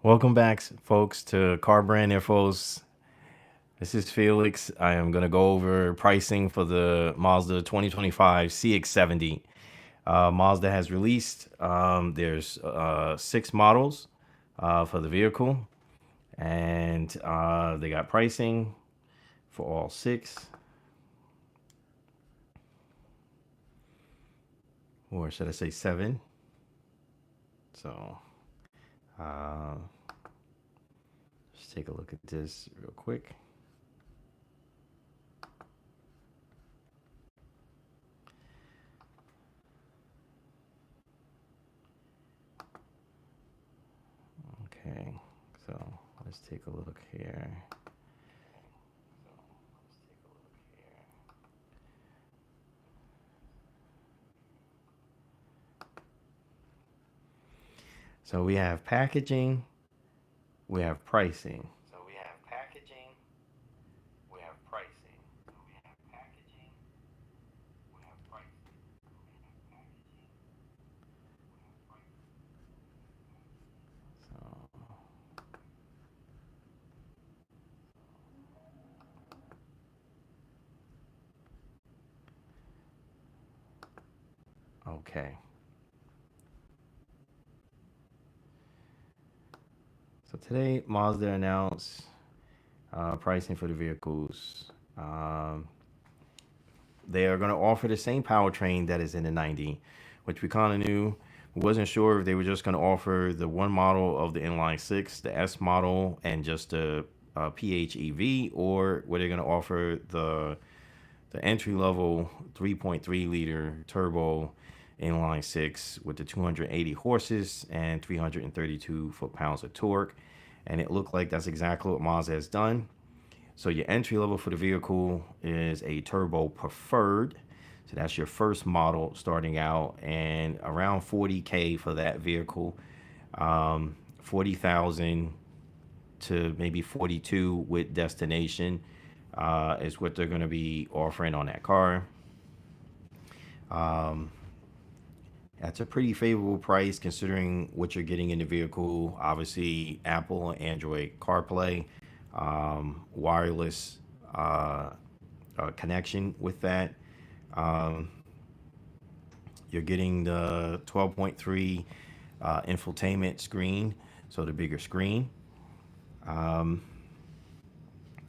Welcome back, folks, to Car Brand Infos. This is Felix. I am going to go over pricing for the Mazda 2025 CX70. Mazda has released, there's 6 models for the vehicle, and they got pricing for all 6, or should I say 7. So uh, let's take a look at this real quick. Okay, so let's take a look here. So we have packaging, we have pricing. So we have packaging, we have pricing. So we have packaging, we have pricing. So okay. So today Mazda announced pricing for the vehicles. They are going to offer the same powertrain that is in the 90, which we kind of knew. We wasn't sure if they were just going to offer the one model of the inline six, the S model, and just the PHEV, or were they going to offer the entry level 3.3 liter turbo inline six with the 280 horses and 332 foot-pounds of torque. And it looked like that's exactly what Mazda has done. So your entry level for the vehicle is a turbo preferred. So that's your first model starting out, and around 40K for that vehicle. 40,000 to maybe 42 with destination is what they're going to be offering on that car. That's a pretty favorable price considering what you're getting in the vehicle. Obviously, Apple and Android CarPlay, wireless connection with that. Um, you're getting the 12.3 infotainment screen, so the bigger screen. Um,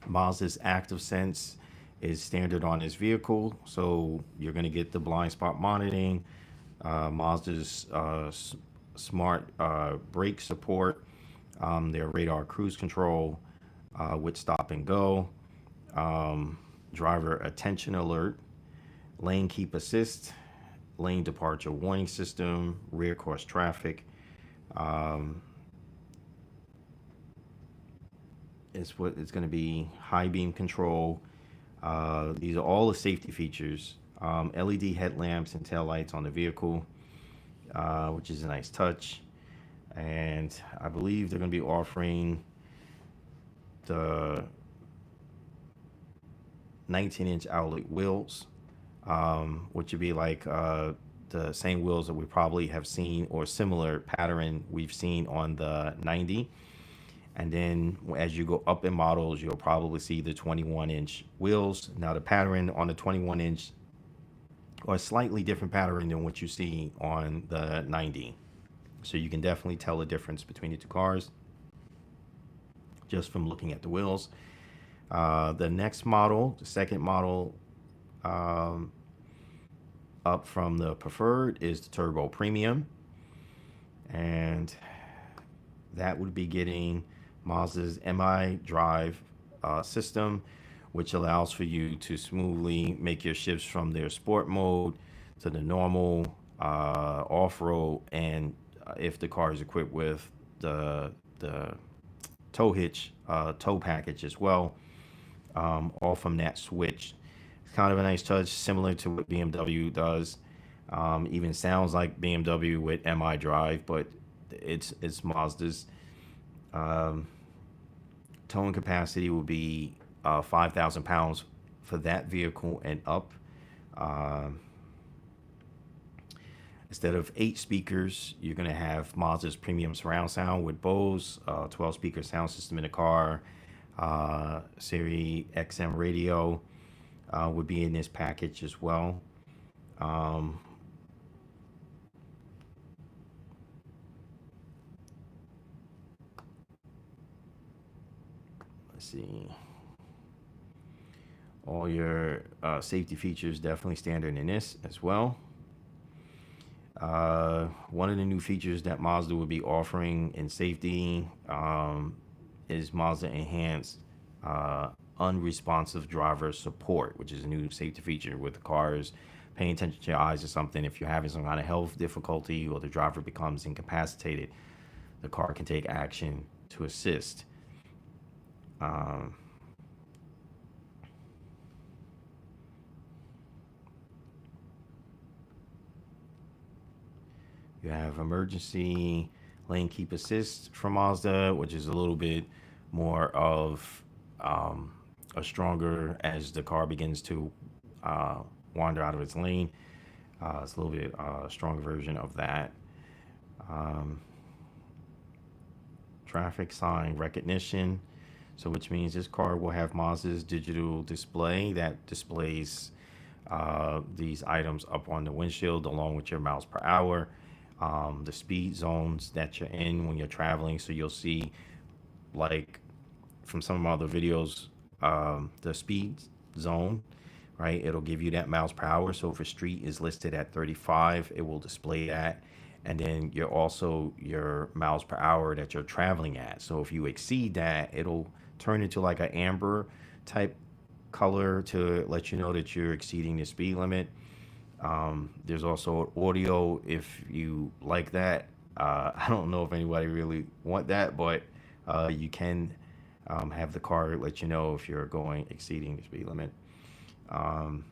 Mazda's Active Sense is standard on this vehicle, so you're going to get the blind spot monitoring, Mazda's smart brake support, their radar cruise control with stop and go, driver attention alert, lane keep assist, lane departure warning system, rear course traffic. Um, it's what it's going to be, high beam control. These are all the safety features. LED headlamps and tail lights on the vehicle, which is a nice touch. And I believe they're going to be offering the 19-inch outlet wheels, which would be like the same wheels that we probably have seen or similar pattern we've seen on the 90. And then as you go up in models, you'll probably see the 21-inch wheels. Now the pattern on the 21-inch or a slightly different pattern than what you see on the 90. So you can definitely tell the difference between the two cars just from looking at the wheels. The next model, the second model um, up from the preferred, is the Turbo Premium. And that would be getting Mazda's MI drive system, which allows for you to smoothly make your shifts from their sport mode to the normal off-road, and if the car is equipped with the tow hitch tow package as well, all from that switch. It's kind of a nice touch, similar to what BMW does. Even sounds like BMW with MI drive, but it's Mazda's. Um, Towing capacity will be 5,000 pounds for that vehicle and up. Um Instead of 8 speakers, you're going to have Mazda's premium surround sound with Bose, 12 speaker sound system in the car, Siri XM radio would be in this package as well. Um, let's see. All your safety features definitely standard in this as well. One of the new features that Mazda will be offering in safety is Mazda Enhanced Unresponsive Driver Support, which is a new safety feature with the cars paying attention to your eyes or something. If you're having some kind of health difficulty or the driver becomes incapacitated, the car can take action to assist. Um, You have emergency lane keep assist from Mazda, which is a little bit more of um, a stronger as the car begins to uh, wander out of its lane. It's a little bit stronger version of that. Um, Traffic sign recognition. So, which means this car will have Mazda's digital display that displays these items up on the windshield along with your miles per hour, the speed zones that you're in when you're traveling. So you'll see, like from some of my other videos, the speed zone, right? It'll give you that miles per hour. So if a street is listed at 35, it will display that. And then you're also your miles per hour that you're traveling at. So if you exceed that, it'll turn into like an amber type color to let you know that you're exceeding the speed limit. There's also audio if you like that. I don't know if anybody really want that, but you can have the car let you know if you're going exceeding the speed limit. Um,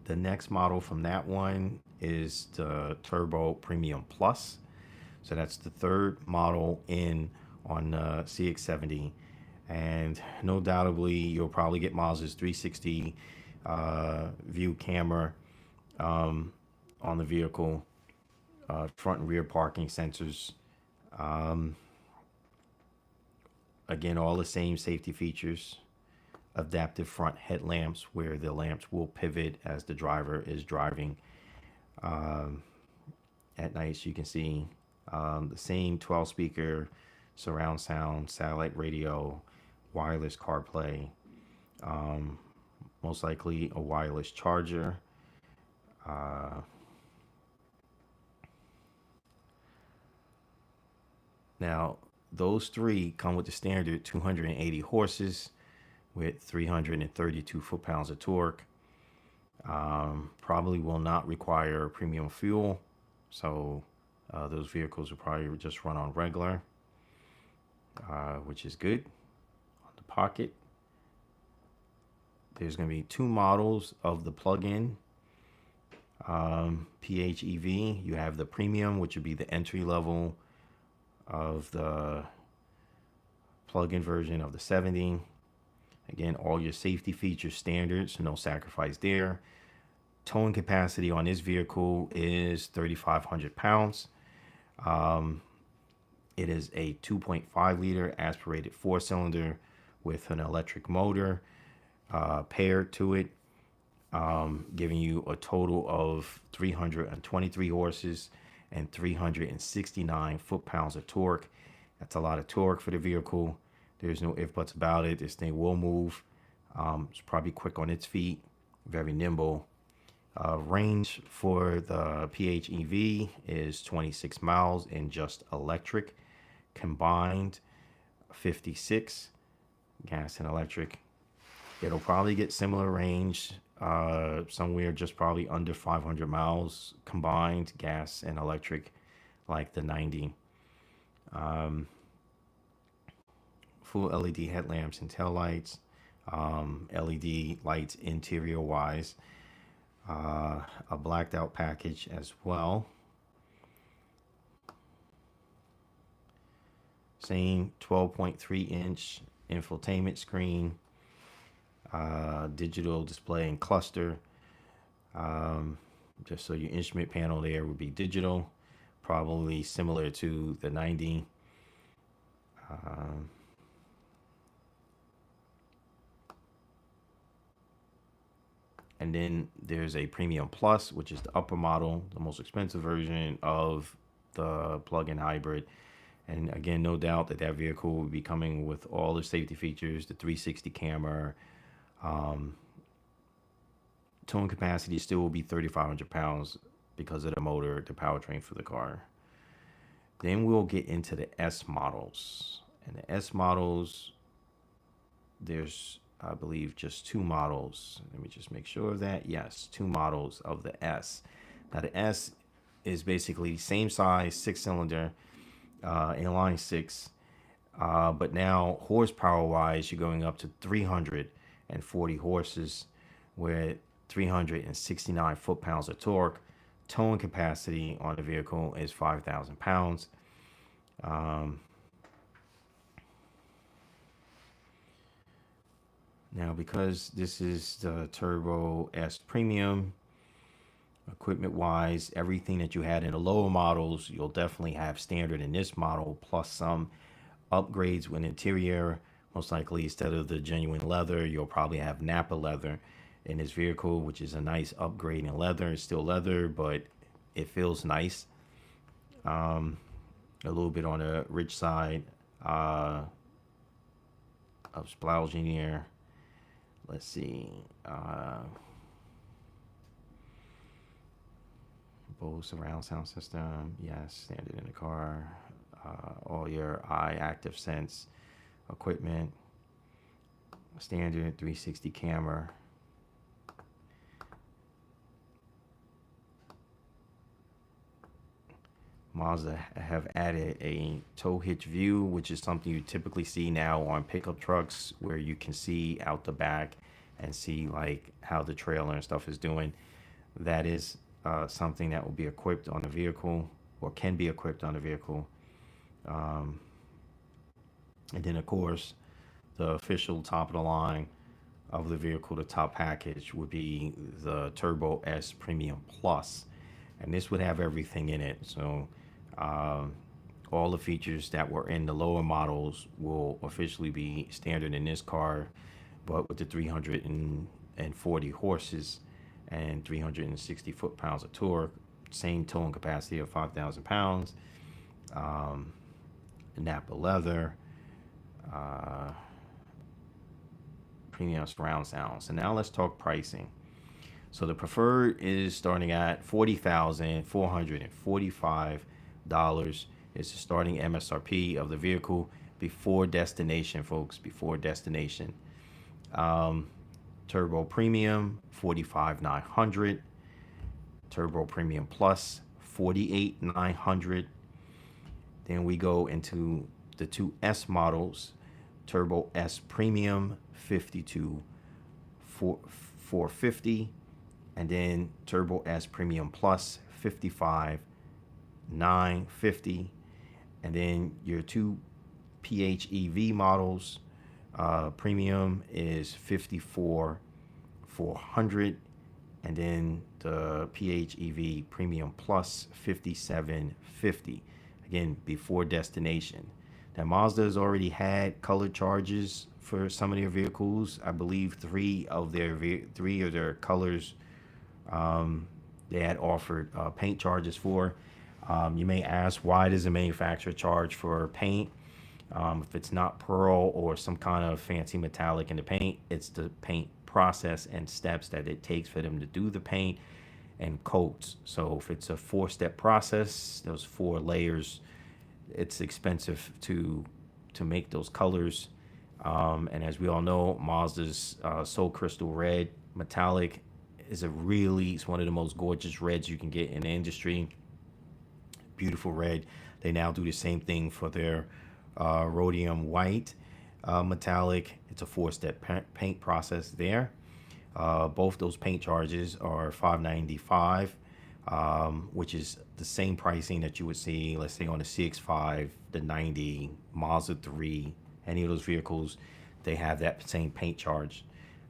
the next model from that one is the Turbo Premium Plus. So that's the third model in on the CX70. And no doubtably, you'll probably get Mazda's 360 view camera on the vehicle, front and rear parking sensors. Um, Again, all the same safety features. Adaptive front headlamps where the lamps will pivot as the driver is driving um, at night. So you can see the same 12 speaker surround sound, satellite radio, wireless CarPlay, um, most likely a wireless charger. Uh, Now, those three come with the standard 280 horses with 332 foot-pounds of torque. Probably will not require premium fuel, so those vehicles will probably just run on regular, which is good. On the pocket, there's going to be two models of the plug-in PHEV. You have the premium, which would be the entry level of the plug-in version of the 70. Again, all your safety features standards, no sacrifice there. Towing capacity on this vehicle is 3,500 pounds. It is a 2.5 liter aspirated four cylinder with an electric motor paired to it, giving you a total of 323 horses and 369 foot-pounds of torque. That's a lot of torque for the vehicle. There's no if buts about it. This thing will move. It's probably quick on its feet, very nimble. Range for the PHEV is 26 miles in just electric. Combined, 56 gas and electric. It'll probably get similar range, somewhere just probably under 500 miles combined gas and electric, like the 90. Um, Full LED headlamps and tail lights, LED lights interior wise, a blacked out package as well. Same 12.3-inch infotainment screen, digital display and cluster. Um, Just so your instrument panel there would be digital, probably similar to the 90. Um, and then there's a Premium Plus, which is the upper model, the most expensive version of the plug-in hybrid. And again, no doubt that that vehicle will be coming with all the safety features, the 360 camera. Um, Towing capacity still will be 3,500 pounds because of the motor, the powertrain for the car. Then we'll get into the S models. And the S models, there's, I believe, just two models. Let me just make sure of that. Yes, two models of the S. Now, the S is basically same size, six cylinder, inline six. But now, horsepower wise, you're going up to 340 horses with 369 foot pounds of torque. Towing capacity on the vehicle is 5,000 pounds. Now, because this is the Turbo S Premium, equipment wise, everything that you had in the lower models, you'll definitely have standard in this model, plus some upgrades with interior. Most likely, instead of the genuine leather, you'll probably have Napa leather in this vehicle, which is a nice upgrade in leather. It's still leather, but it feels nice. A little bit on the rich side of splouging here. Let's see. Bose surround sound system. Yes, standard in the car. All your eye active sense equipment. Standard 360 camera. Mazda have added a tow hitch view, which is something you typically see now on pickup trucks, where you can see out the back and see like how the trailer and stuff is doing. That is something that will be equipped on the vehicle, or can be equipped on the vehicle. Um, and then, of course, the official top of the line of the vehicle, the top package, would be the Turbo S Premium Plus, and this would have everything in it. So um, all the features that were in the lower models will officially be standard in this car, but with the 340 horses and 360 foot-pounds of torque, same towing capacity of 5,000 pounds, Napa leather, uh, premium surround sound. So now let's talk pricing. So the preferred is starting at $40,445 is the starting MSRP of the vehicle before destination, folks. Before destination. Turbo Premium 45,900. Turbo Premium Plus 48,900. Then we go into the two S models. Turbo S Premium 52,450, and then Turbo S Premium Plus 55,950, and then your two PHEV models. Premium is 54,400, and then the PHEV Premium Plus 57,50. Again, before destination. Now, Mazda has already had color charges for some of their vehicles. I believe three of their colors they had offered paint charges for. You may ask, why does the manufacturer charge for paint? If it's not pearl or some kind of fancy metallic in the paint, it's the paint process and steps that it takes for them to do the paint and coats. So if it's a 4-step process, those 4 layers, it's expensive to make those colors. And as we all know, Mazda's Soul Crystal Red Metallic is it's one of the most gorgeous reds you can get in the industry. Beautiful red. They now do the same thing for their Rhodium White Metallic. It's a 4-step paint process there. Both those paint charges are $595, which is the same pricing that you would see, let's say, on the CX5, the 90, Mazda 3, any of those vehicles. They have that same paint charge.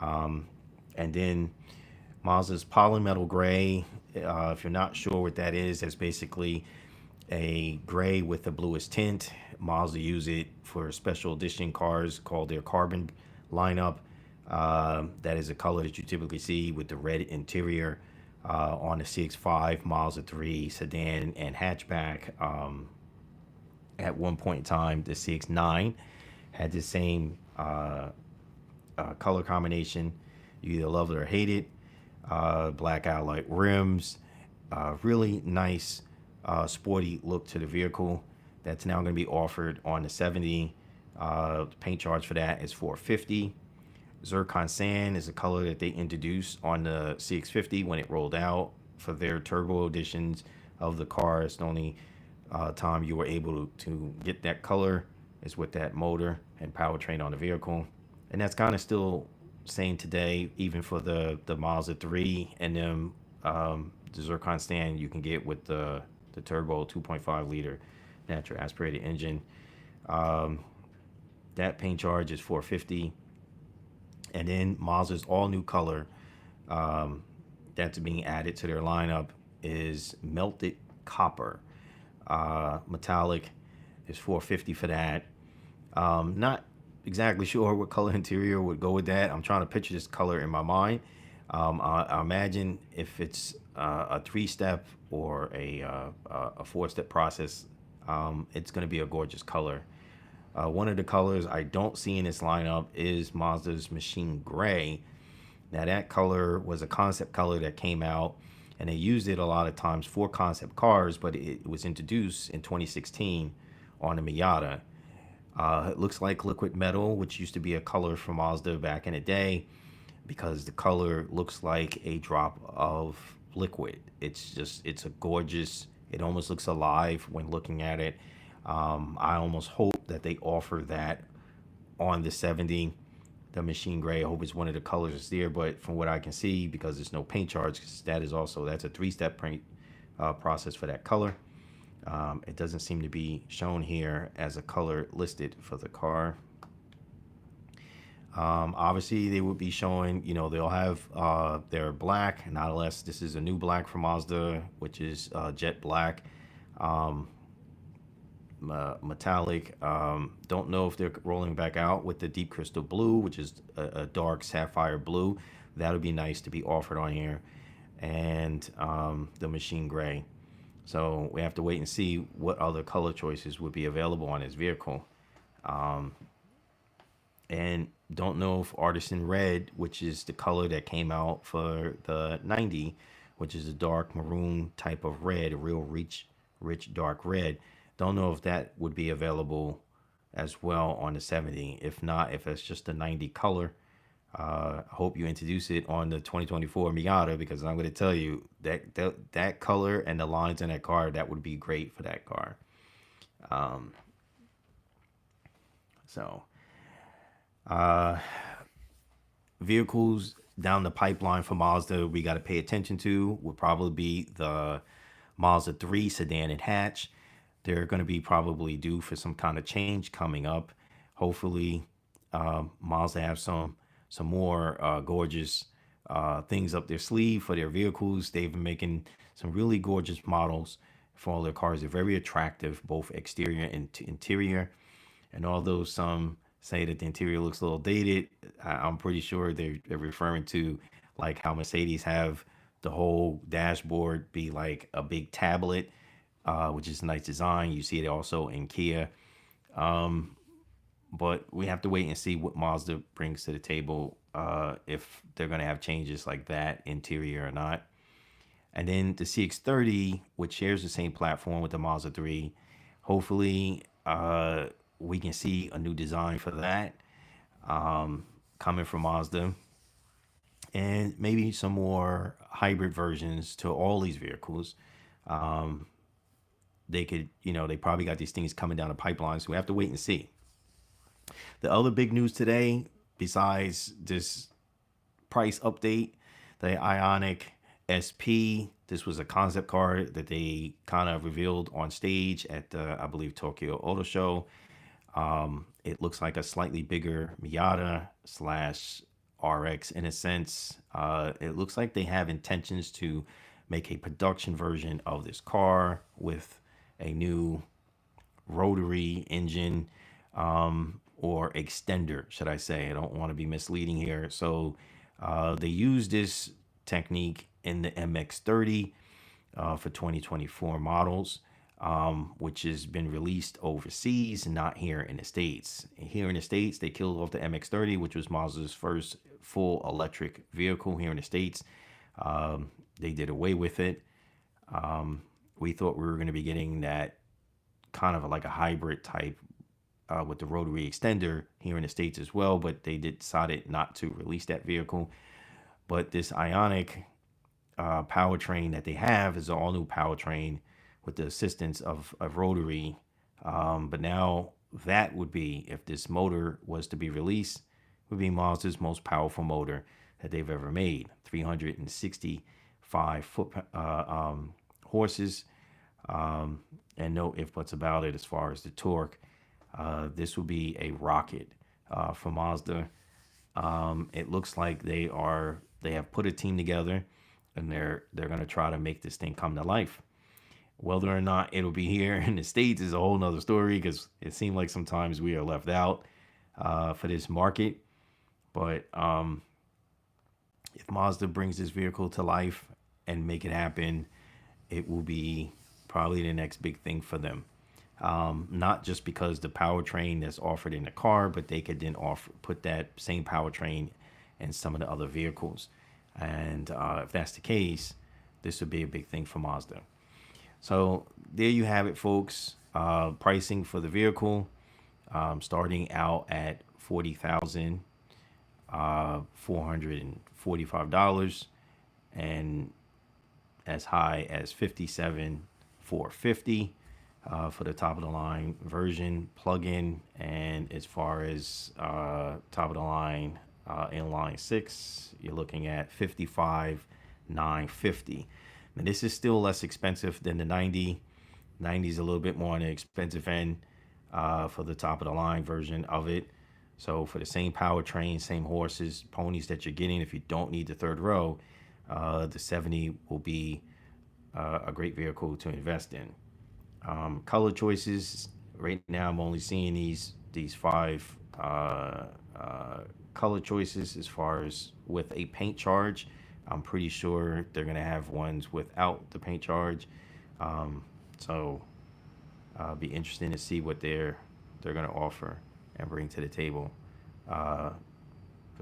And then Mazda's Polymetal Gray If you're not sure what that is, that's basically a gray with a bluish tint. Mazda use it for special edition cars called their carbon lineup. That is a color that you typically see with the red interior on the CX5, Mazda 3 sedan and hatchback. At one point in time, the CX9 had the same color combination. You either love it or hate it. Black alloy rims, really nice sporty look to the vehicle. That's now going to be offered on the 70. The paint charge for that is 450. Zircon sand is a color that they introduced on the CX50 when it rolled out for their turbo editions of the car. It's the only time you were able to get that color is with that motor and powertrain on the vehicle. And that's kind of still same today, even for the Mazda 3 and them the Zircon stand you can get with the turbo 2.5 liter natural aspirated engine. That paint charge is 450. And then Mazda's all new color that's being added to their lineup is melted copper. Metallic is 450 for that. Not exactly sure what color interior would go with that. I'm trying to picture this color in my mind. I imagine if it's a three-step or a four-step process, it's going to be a gorgeous color. One of the colors I don't see in this lineup is Mazda's Machine Gray. Now that color was a concept color that came out, and they used it a lot of times for concept cars, but it was introduced in 2016 on the Miata. It looks like liquid metal, which used to be a color for Mazda back in the day, because the color looks like a drop of liquid. It's a gorgeous, it almost looks alive when looking at it. I almost hope that they offer that on the 70, the Machine Gray. I hope it's one of the colors that's there, but from what I can see, because there's no paint charge, 'cause that's a three-step paint process for that color. It doesn't seem to be shown here as a color listed for the car. Obviously, they would be showing, they'll have their black, not unless this is a new black from Mazda, which is jet black, metallic. Don't know if they're rolling back out with the deep crystal blue, which is a dark sapphire blue. That would be nice to be offered on here. And the Machine Gray. So we have to wait and see what other color choices would be available on this vehicle. And don't know if Artisan Red, which is the color that came out for the 90, which is a dark maroon type of red, a real rich dark red. Don't know if that would be available as well on the 70. If not, if it's just a 90 color, I hope you introduce it on the 2024 Miata, because I'm going to tell you that color and the lines in that car, that would be great for that car. So vehicles down the pipeline for Mazda we got to pay attention to would probably be the Mazda 3 sedan and hatch. They're going to be probably due for some kind of change coming up. Hopefully, Mazda have some more gorgeous things up their sleeve for their vehicles. They've been making some really gorgeous models for all their cars. They're very attractive, both exterior and interior. And although some say that the interior looks a little dated, I'm pretty sure they're referring to like how Mercedes have the whole dashboard be like a big tablet, which is a nice design. You see it also in Kia. But we have to wait and see what Mazda brings to the table, if they're going to have changes like that interior or not. And then the CX30, which shares the same platform with the Mazda 3, hopefully we can see a new design for that coming from Mazda. And maybe some more hybrid versions to all these vehicles. They could, they probably got these things coming down the pipeline, so we have to wait and see. The other big news today, besides this price update, the Ioniq SP, this was a concept car that they kind of revealed on stage at the, I believe, Tokyo Auto Show. It looks like a slightly bigger Miata slash RX in a sense. It looks like they have intentions to make a production version of this car with a new rotary engine, or extender, should I say. I don't want to be misleading here. So they use this technique in the MX-30 for 2024 models, which has been released overseas, not here in the States. Here in the States, they killed off the MX-30, which was Mazda's first full electric vehicle here in the States. They did away with it. We thought we were going to be getting that kind of like a hybrid type with the rotary extender here in the States as well, but they decided not to release that vehicle. But this Ionic powertrain that they have is an all new powertrain with the assistance of rotary. But now that would be, if this motor was to be released, would be Mazda's most powerful motor that they've ever made. 365 horses, and no ifs buts about it as far as the torque. This will be a rocket for Mazda. It looks like they have put a team together, and they're going to try to make this thing come to life. Whether or not it'll be here in the States is a whole nother story, because it seemed like sometimes we are left out for this market. But if Mazda brings this vehicle to life and make it happen, it will be probably the next big thing for them. Not just because the powertrain that's offered in the car, but they could then put that same powertrain in some of the other vehicles. And if that's the case, this would be a big thing for Mazda. So there you have it, folks. Pricing for the vehicle, starting out at $40,445 and as high as $57,450 for the top of the line version plug-in. And as far as top of the line inline six, you're looking at $55,950. Now this is still less expensive than the 90. 90 is a little bit more on the expensive end for the top of the line version of it. So for the same powertrain, same horses, ponies that you're getting, if you don't need the third row, the 70 will be a great vehicle to invest in. Color choices, right now I'm only seeing these five color choices. As far as with a paint charge, I'm pretty sure they're gonna have ones without the paint charge. So be interesting to see what they're gonna offer and bring to the table for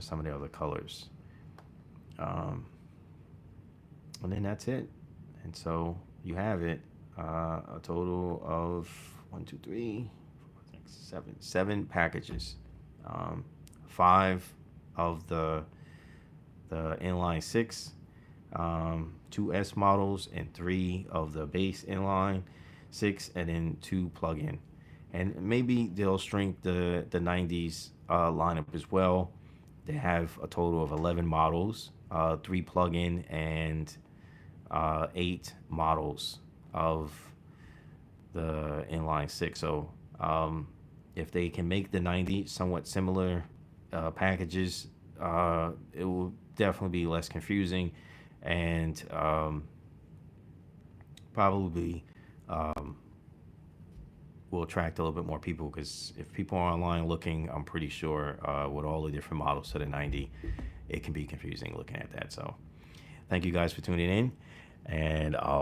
some of the other colors. And then that's it. And so you have it. A total of 7 packages. 5 of the inline 6, 2 S models, and 3 of the base inline 6, and then 2 plug-in. And maybe they'll shrink the 90s lineup as well. They have a total of 11 models, 3 plug-in, and 8 models of the inline 6. So if they can make the 90 somewhat similar packages, it will definitely be less confusing, and probably will attract a little bit more people, because if people are online looking, I'm pretty sure with all the different models to the 90, it can be confusing looking at that. So thank you guys for tuning in, and I'll